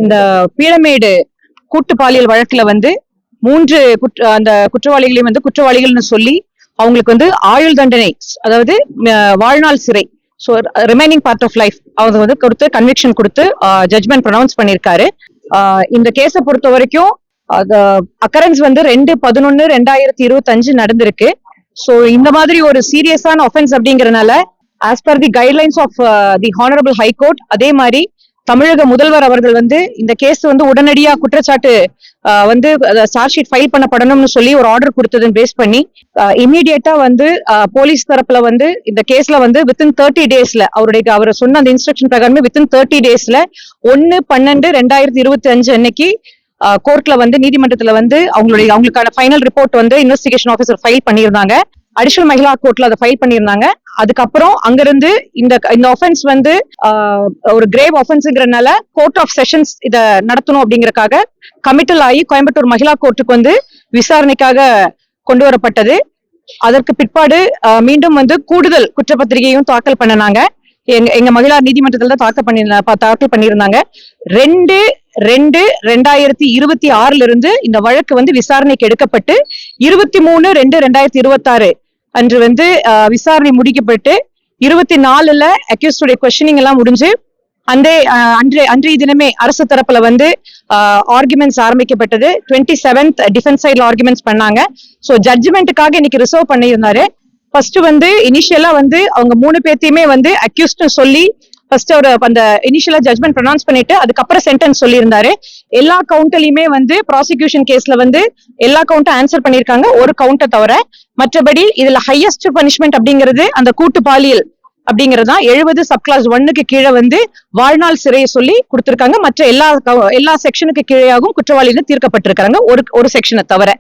இந்த பீளமேடு கூட்டு பாலியல் வழக்குல வந்து மூன்று அந்த குற்றவாளிகளையும் வந்து குற்றவாளிகள்னு சொல்லி அவங்களுக்கு வந்து ஆயுள் தண்டனை, அதாவது வாழ்நாள் சிறை, so remaining part of life அவங்க வந்து கொடுத்து கன்விக்ஷன் கொடுத்து ஜட்மெண்ட் ப்ரொனவுன்ஸ் பண்ணியிருக்காரு. இந்த கேஸை பொறுத்த வரைக்கும் அக்கரன்ஸ் வந்து 2/11/2025 நடந்திருக்கு. ஸோ இந்த மாதிரி ஒரு சீரியஸான ஒஃபென்ஸ் அப்படிங்கறதுனால as per the guidelines of the honourable high court, அதே மாதிரி தமிழக முதல்வர் அவர்கள் வந்து இந்த கேஸ் வந்து உடனடியா குற்றச்சாட்டு வந்து சார்ஜ் ஷீட் ஃபைல் பண்ணப்படணும்னு சொல்லி ஒரு ஆர்டர் கொடுத்ததுன்னு பேஸ் பண்ணி இமீடியட்டா வந்து போலீஸ் தரப்புல வந்து இந்த கேஸ்ல வந்து வித்தின் 30 டேஸ்ல அவர் சொன்ன அந்த இன்ஸ்ட்ரக்ஷன் பிரகாரமே வித்தின் 30 டேஸ்ல 1/12/2025 அன்னைக்கு கோர்ட்ல வந்து நீதிமன்றத்துல வந்து அவங்களுக்கான ஃபைனல் ரிப்போர்ட் வந்து இன்வெஸ்டிகேஷன் ஆஃபீஸர் ஃபைல் பண்ணியிருந்தாங்க. அடிஷனல் மகிழா கோர்ட்ல அதை ஃபைல் பண்ணியிருந்தாங்க. அதுக்கப்புறம் அங்கிருந்து இந்த ஆஃபென்ஸ் வந்து ஒரு கிரேவ் ஆஃபென்ஸ்ங்கிறதுனால கோர்ட் ஆஃப் செஷன்ஸ் இத நடத்தணும் அப்படிங்கறக்காக கமிட்டல் ஆகி கோயம்புத்தூர் மகிழா கோர்ட்டுக்கு வந்து விசாரணைக்காக கொண்டு வரப்பட்டது. அதற்கு பிற்பாடு மீண்டும் வந்து கூடுதல் குற்றப்பத்திரிகையும் தாக்கல் பண்ணினாங்க. எங்க மகிழா நீதிமன்றத்துல தான் தாக்கல் பண்ணியிருந்தாங்க. 2/2/2026 இருந்து இந்த வழக்கு வந்து விசாரணைக்கு எடுக்கப்பட்டு 23/2/2026 அன்று வந்து விசாரணை முடிக்கப்பட்டு 24ல அக்யூஸ்டுடைய கொஸ்டினிங் எல்லாம் முடிஞ்சு அன்றைய தினமே அரசு தரப்புல வந்து ஆர்குமெண்ட்ஸ் ஆரம்பிக்கப்பட்டது. 27th டிஃபென்ஸ் சைட்ல ஆர்குமெண்ட்ஸ் பண்ணாங்க. சோ ஜட்ஜ்மெண்ட்டுக்காக இன்னைக்கு ரிசர்வ் பண்ணியிருந்தாரு. ஃபர்ஸ்ட் வந்து இனிஷியலா வந்து அவங்க 3 பேர்த்தையுமே வந்து அக்யூஸ்ட் சொல்லி ஃபர்ஸ்ட் ஒரு அந்த இனிஷியலா ஜட்ஜ்மெண்ட் ப்ரொனவுன்ஸ் பண்ணிட்டு அதுக்கப்புறம் சென்டென்ஸ் சொல்லியிருந்தாரு. எல்லா கவுண்ட்லயுமே வந்து ப்ராசிக்யூஷன் கேஸ்ல வந்து எல்லா கவுண்ட்டும் ஆன்சர் பண்ணிருக்காங்க, ஒரு கவுண்ட்டை தவிர. மற்றபடி இதுல ஹையஸ்ட் பனிஷ்மெண்ட் அப்படிங்கிறது அந்த கூட்டு பாலியல் அப்படிங்கறதா 70 சப்கிளாஸ் 1க்கு கீழே வந்து வாழ்நாள் சிறையை சொல்லி கொடுத்திருக்காங்க. மற்ற எல்லா செக்ஷனுக்கு கீழேயாகவும் குற்றவாளிகள் தீர்க்கப்பட்டிருக்காங்க, ஒரு செக்ஷனை தவிர.